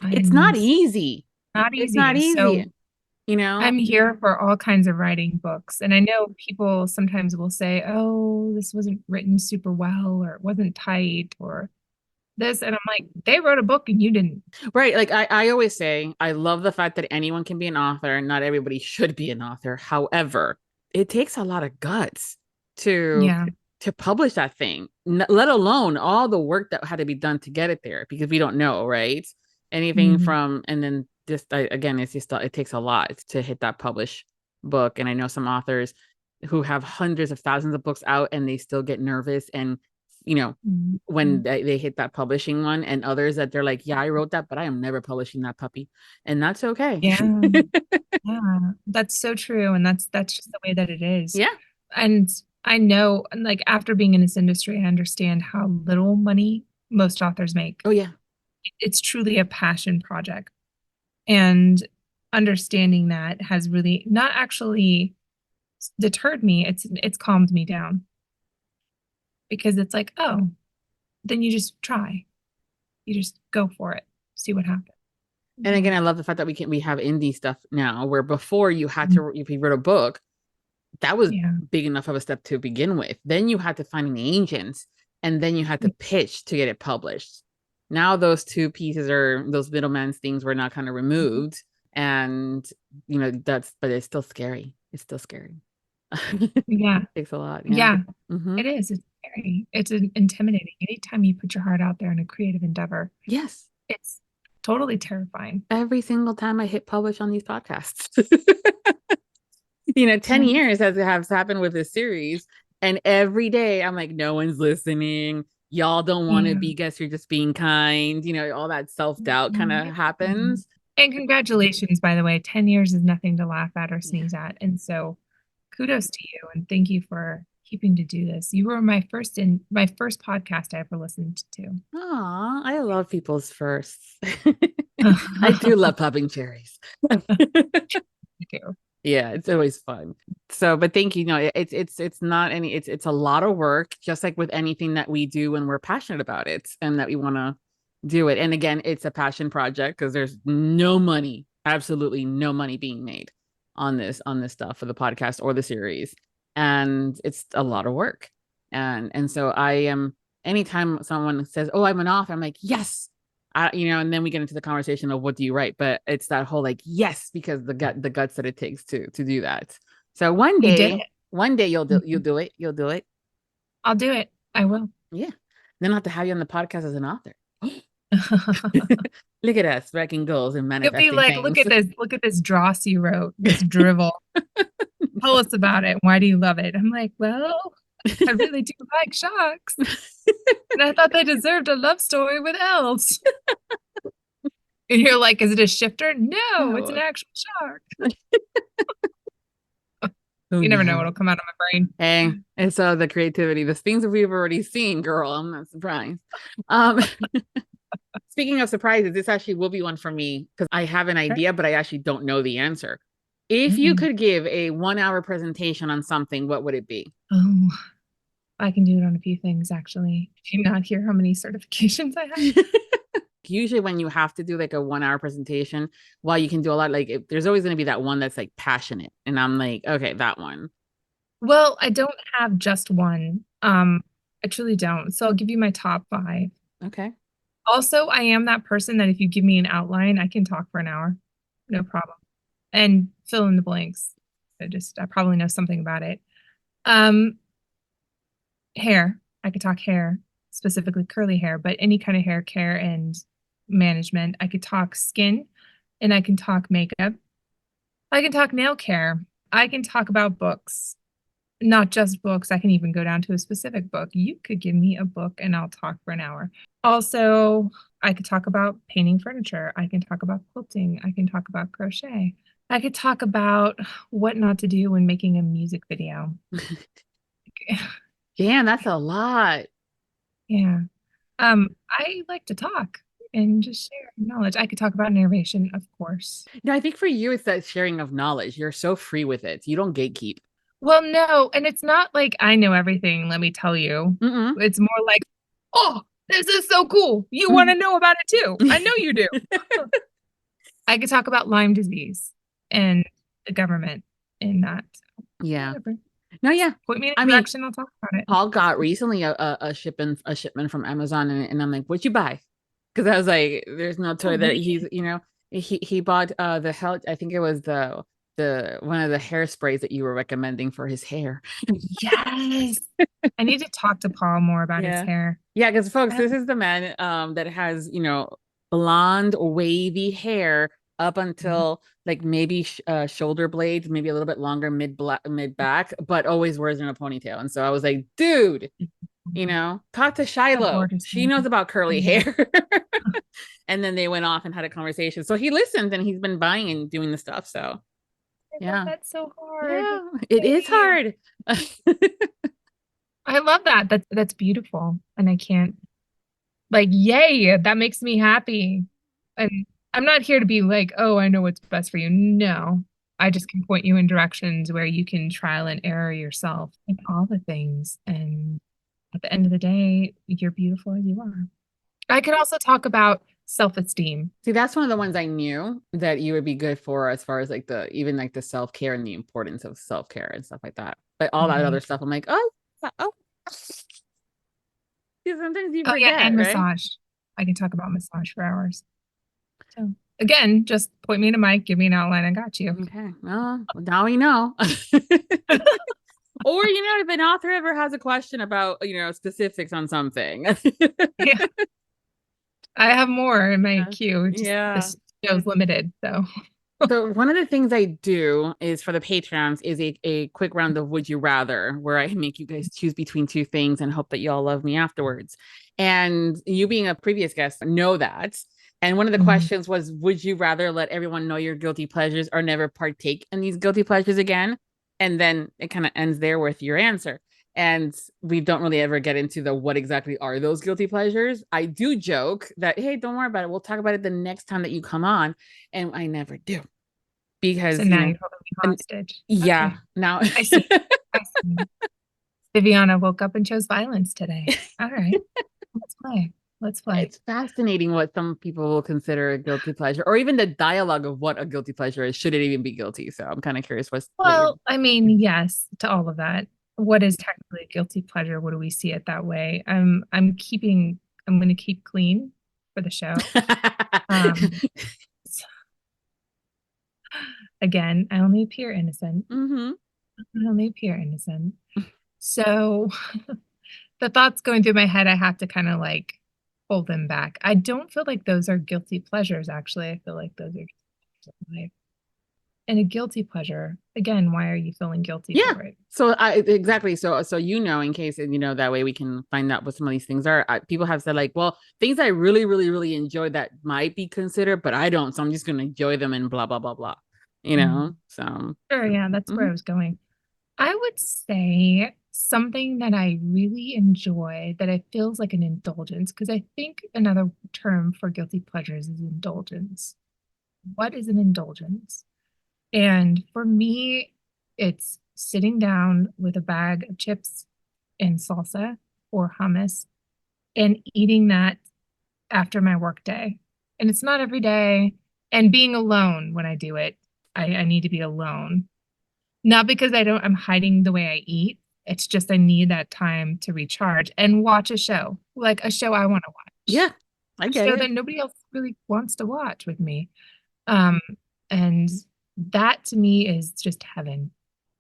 B: It's not
C: And
B: easy.
C: not
B: It's not
C: easy. So
B: easy, you know?
C: I'm here for all kinds of writing books. And I know people sometimes will say, oh, this wasn't written super well, or it wasn't tight, or this. And I'm like, they wrote a book and you didn't.
B: Right. Like I always say, I love the fact that anyone can be an author and not everybody should be an author. However, it takes a lot of guts to
C: Yeah.
B: to publish that thing, let alone all the work that had to be done to get it there because we don't know, right? Anything
C: Mhm.
B: from, and then just again, it's just, it takes a lot to hit that published book. And I know some authors who have hundreds of thousands of books out and they still get nervous and, when
C: Mhm.
B: they hit that publishing one, and others that they're like, yeah, I wrote that, but I am never publishing that puppy. And that's okay.
C: Yeah. Yeah. That's so true. And that's just the way that it is.
B: Yeah.
C: And I know, like, after being in this industry, I understand how little money most authors make.
B: Oh, yeah.
C: It's truly a passion project. And understanding that has really not actually deterred me. It's calmed me down, because it's like, oh, then you just try. You just go for it. See what happens.
B: And
C: Yeah.
B: again, I love the fact that we have indie stuff now, where before you had
C: Mhm.
B: to, if you wrote a book, that was
C: Yeah.
B: big enough of a step to begin with. Then you had to find an agent, and then you had to pitch to get it published. Now those two pieces, or those middleman's things, were now kind of removed. And but it's still scary. It's still scary.
C: Yeah.
B: It takes a lot. Yeah.
C: Yeah.
B: Mm-hmm.
C: It is. It's scary. It's intimidating. Anytime you put your heart out there in a creative endeavor,
B: Yes.
C: it's totally terrifying.
B: Every single time I hit publish on these podcasts. 10
C: Yeah.
B: years has happened with this series. And every day I'm like, no one's listening. Y'all don't want to
C: Yeah.
B: be, guess you're just being kind. All that self-doubt kind of happens.
C: And congratulations, by the way. 10 years is nothing to laugh at or sneeze at. And so kudos to you, and thank you for keeping to do this. You were my first podcast I ever listened to.
B: Aw, I love people's firsts. I do love popping cherries.
C: Thank you.
B: Yeah, it's always fun. So, but thank you. It's not any, it's a lot of work, just like with anything that we do when we're passionate about it and that we want to do it. And again, it's a passion project because there's no money, absolutely no money being made on this stuff for the podcast or the series. And it's a lot of work. And so I am, anytime someone says, "Oh, I'm an author," I'm like, yes. And then we get into the conversation of what do you write, but it's that whole like, yes, because the guts that it takes to do that. So one
C: You did
B: day,
C: it.
B: you'll do it. You'll do it.
C: I'll do it. I will.
B: Yeah. Then I'll have to have you on the podcast as an author. Look at us wrecking goals and
C: You'll be
B: manifesting
C: like,
B: things.
C: look at this dross you wrote, this drivel. Tell us about it. Why do you love it? I'm like, well, I really do like sharks. And I thought they deserved a love story with elves. And you're like, is it a shifter? No, it's an actual shark.
B: Oh,
C: You never know
B: no.
C: what'll come out of my brain.
B: Hey, and so the creativity, the things that we've already seen, girl, I'm not surprised. Speaking of surprises, this actually will be one for me because I have an idea, but I actually don't know the answer. If you could give a 1-hour presentation on something, what would it be?
C: Oh, I can do it on a few things, actually. Do you not hear how many certifications I have?
B: Usually when you have to do like a 1-hour presentation, while you can do a lot, like there's always going to be that one that's like passionate. And I'm like, okay, that one.
C: Well, I don't have just one. I truly don't. So I'll give you my top 5.
B: Okay.
C: Also, I am that person that if you give me an outline, I can talk for an hour. No problem. And fill in the blanks. I probably know something about it. Hair. I could talk hair, specifically curly hair, but any kind of hair care and management. I could talk skin, and I can talk makeup. I can talk nail care. I can talk about books. Not just books. I can even go down to a specific book. You could give me a book and I'll talk for an hour. Also, I could talk about painting furniture. I can talk about quilting. I can talk about crochet. I could talk about what not to do when making a music video.
B: Damn, that's a lot.
C: Yeah. I like to talk. and just share knowledge. I could talk about narration, of course.
B: No, I think for you, it's that sharing of knowledge. You're so free with it. You don't gatekeep.
C: Well, no, and it's not like I know everything, let me tell you. It's more like, oh, this is so cool. You want to know about it too. I know you do. I could talk about Lyme disease and the government in that.
B: Yeah.
C: Whatever.
B: No, yeah.
C: Point me in a direction, I'll talk about it.
B: Paul got recently a shipment from Amazon, and I'm like, what'd you buy? Because I was like, there's no toy that he's, he bought the hell, I think it was the one of the hairsprays that you were recommending for his hair.
C: Yes. I need to talk to Paul more about his hair.
B: Yeah, because folks, this is the man that has, blonde, wavy hair up until like maybe shoulder blades, maybe a little bit longer mid back, but always wears in a ponytail. And so I was like, dude, talk to Shiloh. She knows about curly hair. And then they went off and had a conversation. So he listened and he's been buying and doing the stuff. So yeah,
C: that's so hard.
B: Yeah, it is hard.
C: I love that. That's beautiful. And I can't, like, yay, that makes me happy. And I'm not here to be like, oh, I know what's best for you. No, I just can point you in directions where you can trial and error yourself in all the things. And at the end of the day, you're beautiful as you are. I could also talk about self-esteem.
B: See, that's one of the ones I knew that you would be good for, as far as like the self-care and the importance of self-care and stuff like that. But all that other stuff, I'm like, oh. Sometimes you forget,
C: and
B: right?
C: massage. I can talk about massage for hours. So again, just point me in a mic, give me an outline, I got you.
B: Okay. Well, now we know. Or, if an author ever has a question about, specifics on something.
C: Yeah. I have more in my queue. This show's limited, so.
B: So one of the things I do is for the Patreons is a quick round of Would You Rather, where I make you guys choose between two things and hope that you all love me afterwards. And you being a previous guest know that. And one of the questions was, would you rather let everyone know your guilty pleasures or never partake in these guilty pleasures again? And then it kind of ends there with your answer. And we don't really ever get into what exactly are those guilty pleasures. I do joke that, hey, don't worry about it. We'll talk about it the next time that you come on. And I never do. Because
C: so now you're holding me hostage.
B: Yeah.
C: Okay.
B: Now
C: I see. Viviana woke up and chose violence today. All right. Let's play.
B: It's fascinating what some people will consider a guilty pleasure, or even the dialogue of what a guilty pleasure is. Should it even be guilty? So I'm kind of curious.
C: I mean, yes, to all of that. What is technically a guilty pleasure? What do we see it that way? I'm going to keep clean for the show. Again, I only appear innocent. I only appear innocent. So the thoughts going through my head, I have to kind of like hold them back. I don't feel like those are guilty pleasures, actually. I feel like those are life. And a guilty pleasure, again, why are you feeling guilty for it?
B: So exactly. So in case, that way we can find out what some of these things are. People have said like, well, things I really, really, really enjoy that might be considered, but I don't. So I'm just going to enjoy them and blah, blah, blah, blah. So.
C: Sure. Yeah, that's where I was going. I would say something that I really enjoy that it feels like an indulgence, because I think another term for guilty pleasures is indulgence. What is an indulgence? And for me, it's sitting down with a bag of chips and salsa or hummus and eating that after my work day. And it's not every day. And being alone when I do it, I need to be alone. Not because I'm hiding the way I eat. It's just I need that time to recharge and watch a show, like a show I want to watch.
B: Yeah, I get
C: it.
B: So
C: that nobody else really wants to watch with me. And that to me is just heaven.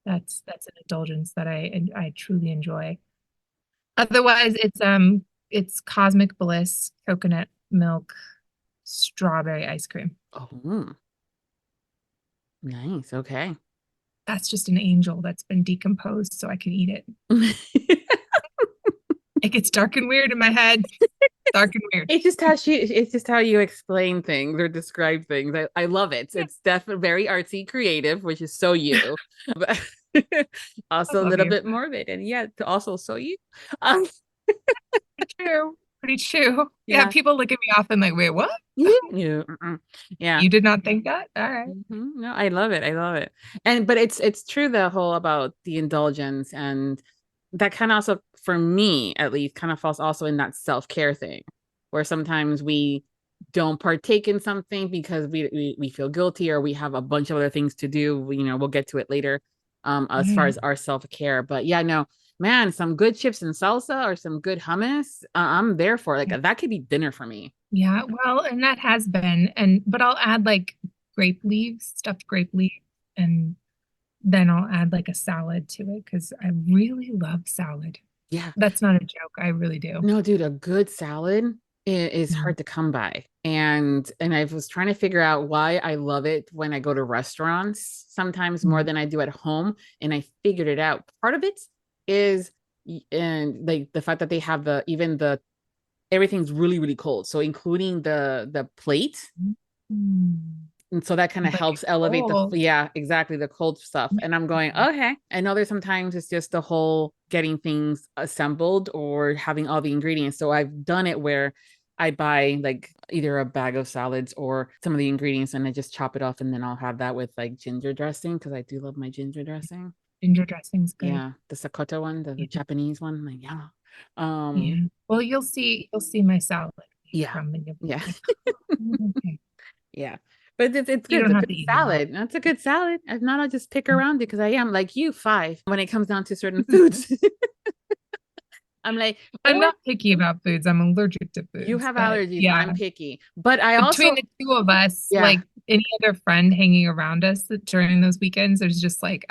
C: That's an indulgence that I truly enjoy. Otherwise, it's cosmic bliss, coconut milk, strawberry ice cream.
B: Oh, nice. Okay.
C: That's just an angel that's been decomposed so I can eat it. It gets dark and weird in my head. Dark and weird.
B: It's just how you explain things or describe things. I love it. It's definitely very artsy, creative, which is so you. But also a little bit morbid, and also so you.
C: True. pretty true. Yeah. People look at me often like, wait, what?
B: Yeah.
C: You did not think that? All right.
B: No, I love it. I love it. But it's true, the whole about the indulgence, and that kind of also, for me at least, kind of falls also in that self-care thing, where sometimes we don't partake in something because we feel guilty, or we have a bunch of other things to do. We'll get to it later, as far as our self-care. But yeah, no, man, some good chips and salsa or some good hummus, I'm there for it. Like that could be dinner for me.
C: Yeah, well, and that has been, but I'll add like grape leaves, stuffed grape leaves, and then I'll add like a salad to it because I really love salad.
B: Yeah.
C: That's not a joke. I really do.
B: No, dude, a good salad is hard to come by. And I was trying to figure out why I love it when I go to restaurants, sometimes more than I do at home. And I figured it out. Part of it is, and like the fact that they have everything's really, really cold. So including the plate. And so that kind of helps elevate exactly, the cold stuff. And I'm going, okay. I know there's sometimes it's just the whole getting things assembled or having all the ingredients. So I've done it where I buy like either a bag of salads or some of the ingredients, and I just chop it off, and then I'll have that with like ginger dressing, because I do love my ginger dressing.
C: Ginger dressing's good.
B: Yeah, the Sakota one, the Japanese one. Like,
C: yeah. Well, you'll see my salad.
B: Yeah.
C: Yeah. Okay.
B: Yeah. But it's good.
C: You don't have
B: to
C: eat
B: salad. That's a good salad. If not, I'll just pick around it, because I am like you, 5 when it comes down to certain foods. I'm like,
C: I'm not picky about foods. I'm allergic to foods.
B: You have allergies. Yeah. I'm picky. But
C: between the two of us, like any other friend hanging around us during those weekends, there's just like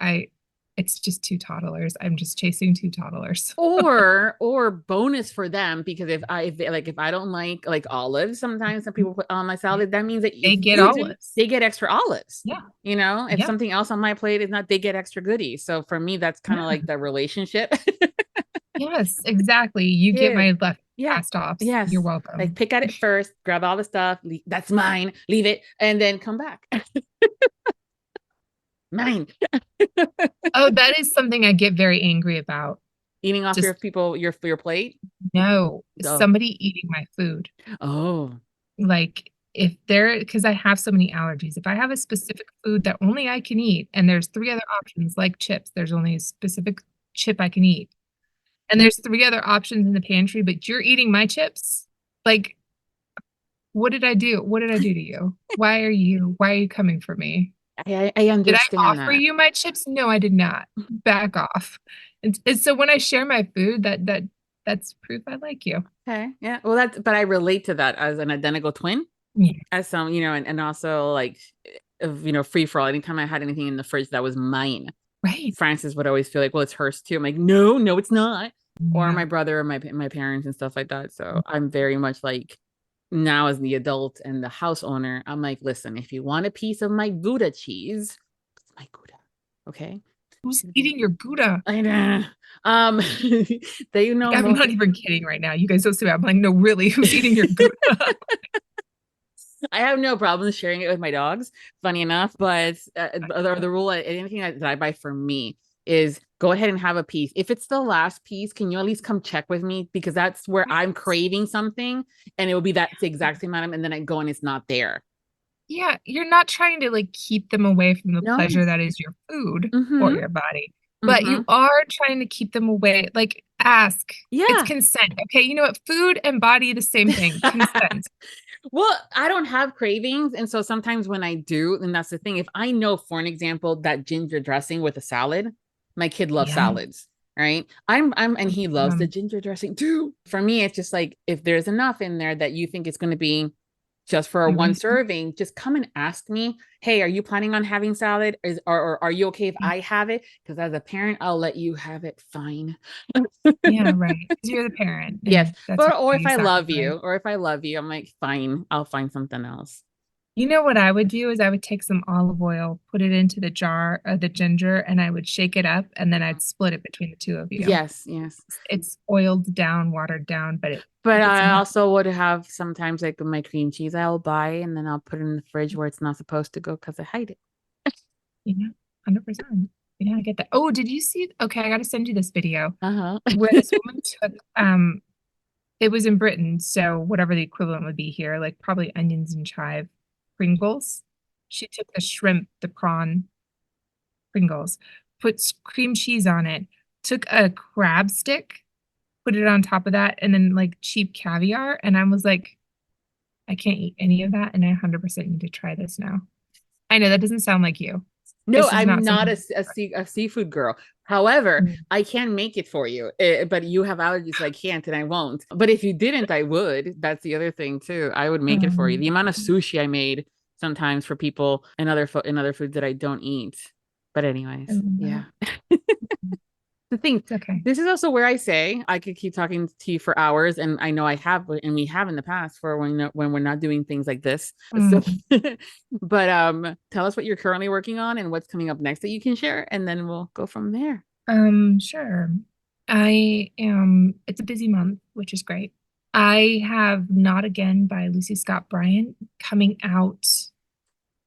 C: it's just 2 toddlers. I'm just chasing 2 toddlers.
B: or bonus for them, because if I don't like olives, sometimes some people put on my salad, that means that
C: they get olives.
B: They get extra olives.
C: Yeah.
B: If something else on my plate is not, they get extra goodies. So for me, that's kind of like the relationship.
C: Yes, exactly. You get my left cast offs.
B: Yes.
C: You're welcome.
B: Like, pick at it first, grab all the stuff, that's mine, leave it, and then come back. Mine.
C: Oh, that is something I get very angry about.
B: Eating off your plate?
C: No, somebody eating my food.
B: Oh.
C: Like, because I have so many allergies. If I have a specific food that only I can eat, and there's 3 other options, like chips, there's only a specific chip I can eat. And there's 3 other options in the pantry, but you're eating my chips? Like, what did I do? What did I do to you? Why are you coming for me?
B: I understand.
C: Did I offer you my chips? No, I did not. Back off. And so when I share my food, that's proof I like you.
B: Okay. Yeah. Well, but I relate to that as an identical twin.
C: Yeah.
B: As some, and also like, free for all. Anytime I had anything in the fridge that was mine,
C: right,
B: Frances would always feel like, well, it's hers too. I'm like, no, it's not. Yeah. Or my brother or my parents and stuff like that. So I'm very much like, now as the adult and the house owner, I'm like, listen, if you want a piece of my Gouda cheese, it's my Gouda. Okay.
C: Who's eating your Gouda?
B: I know. I'm
C: not even kidding right now. You guys don't see me. I'm like, no, really, who's eating your Gouda?
B: I have no problem sharing it with my dogs, funny enough, but the rule, anything that I buy for me is go ahead and have a piece. If it's the last piece, can you at least come check with me? Because that's where I'm craving something, and it will be that exact same amount, and then I go and it's not there.
C: Yeah, you're not trying to like keep them away from the pleasure that is your food or your body, but you are trying to keep them away. Like, ask. Yeah, it's consent. Okay, you know what? Food and body, the same thing. Consent.
B: Well, I don't have cravings, and so sometimes when I do, and that's the thing, if I know, for an example, that ginger dressing with a salad, my kid loves salads, right? And he loves the ginger dressing too. For me, it's just like, if there's enough in there that you think it's going to be just for one serving, just come and ask me, hey, are you planning on having salad? Or are you okay if I have it? Because as a parent, I'll let you have it. Fine.
C: Yeah, right. You're the parent.
B: Yes. Or if I love you, I'm like, fine, I'll find something else.
C: You know what I would do is I would take some olive oil, put it into the jar of the ginger, and I would shake it up, and then I'd split it between the 2 of you.
B: Yes.
C: It's oiled down, watered down, but
B: I also would have sometimes, like, my cream cheese I'll buy, and then I'll put it in the fridge where it's not supposed to go because I hide it.
C: Yeah, 100%. Yeah, I get that. Oh, did you see? Okay, I got to send you this video where this woman took It was in Britain, so whatever the equivalent would be here, like probably onions and chive Pringles. She took the shrimp, the prawn Pringles, put cream cheese on it, took a crab stick, put it on top of that, and then like cheap caviar. And I was like, I can't eat any of that, and I 100% need to try this now. I know that doesn't sound like you.
B: No, I'm not a seafood girl. However, I can make it for you, but you have allergies, so I can't and I won't. But if you didn't, I would. That's the other thing too. I would make it for you. The amount of sushi I made sometimes for people and other foods that I don't eat. But anyways, yeah. The thing,
C: okay.
B: This is also where I say I could keep talking to you for hours, and I know I have, and we have in the past for when we're not doing things like this. So, but tell us what you're currently working on and what's coming up next that you can share, and then we'll go from there.
C: Sure. It's a busy month, which is great. I have Not Again by Lucy Scott Bryant coming out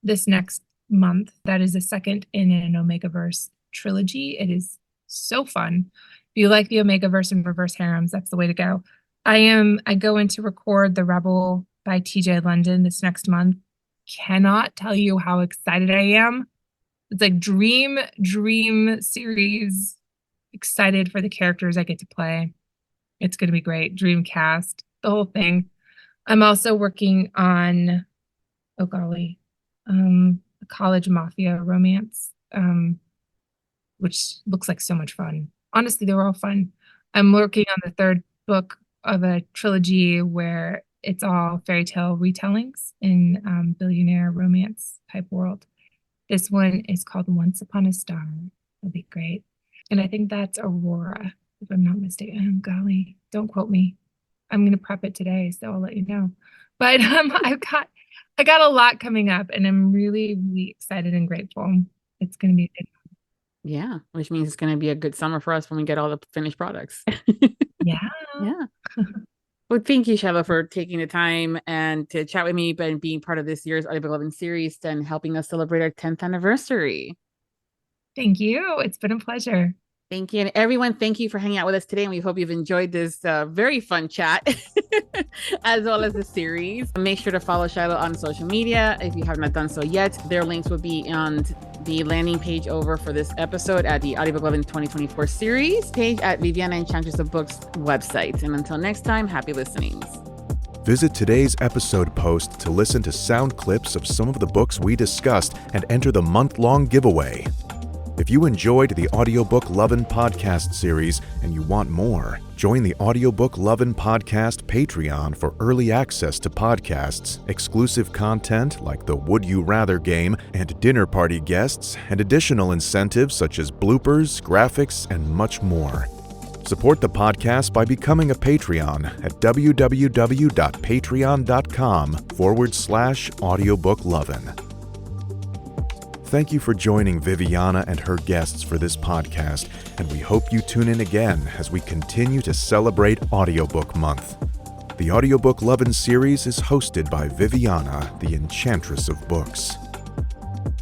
C: this next month. That is the second in an Omegaverse trilogy. It is so fun. If you like the Omegaverse and reverse harems, that's the way to go. I go in to record The Rebel by TJ London this next month. Cannot tell you how excited I am. It's like dream series. Excited for the characters I get to play. It's going to be great. Dream cast, the whole thing. I'm also working on, a college mafia romance, which looks like so much fun. Honestly, they were all fun. I'm working on the third book of a trilogy where it's all fairy tale retellings in billionaire romance type world. This one is called Once Upon a Star. It'll be great. And I think that's Aurora, if I'm not mistaken. Golly, don't quote me. I'm going to prep it today, so I'll let you know. But I got a lot coming up, and I'm really, really excited and grateful. It's going to be a good.
B: Yeah, which means it's going to be a good summer for us when we get all the finished products.
C: Yeah.
B: Well, thank you, Shiloh, for taking the time and to chat with me and being part of this year's Audiobook Lovin Series and helping us celebrate our 10th anniversary.
C: Thank you. It's been a pleasure.
B: Thank you. And everyone, thank you for hanging out with us today. And we hope you've enjoyed this very fun chat, as well as the series. Make sure to follow Shiloh on social media if you have not done so yet. Their links will be on the landing page over for this episode at the Audiobook Lovin 2024 series page at Viviana Enchantress of Books website. And until next time, happy listenings.
A: Visit today's episode post to listen to sound clips of some of the books we discussed and enter the month-long giveaway. If you enjoyed the Audiobook Lovin podcast series and you want more, join the Audiobook Lovin podcast Patreon for early access to podcasts, exclusive content like the Would You Rather game and dinner party guests, and additional incentives such as bloopers, graphics, and much more. Support the podcast by becoming a Patreon at www.patreon.com/audiobooklovin. Thank you for joining Viviana and her guests for this podcast, and we hope you tune in again as we continue to celebrate Audiobook Month. The Audiobook Lovin Series is hosted by Viviana, the Enchantress of Books.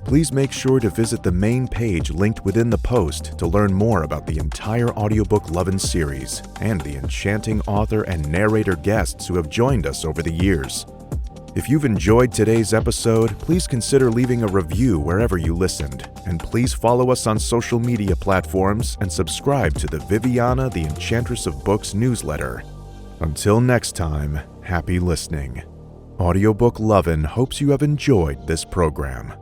A: Please make sure to visit the main page linked within the post to learn more about the entire Audiobook Lovin Series and the enchanting author and narrator guests who have joined us over the years. If you've enjoyed today's episode, please consider leaving a review wherever you listened, and please follow us on social media platforms and subscribe to the Viviana the Enchantress of Books newsletter. Until next time, happy listening. Audiobook Lovin hopes you have enjoyed this program.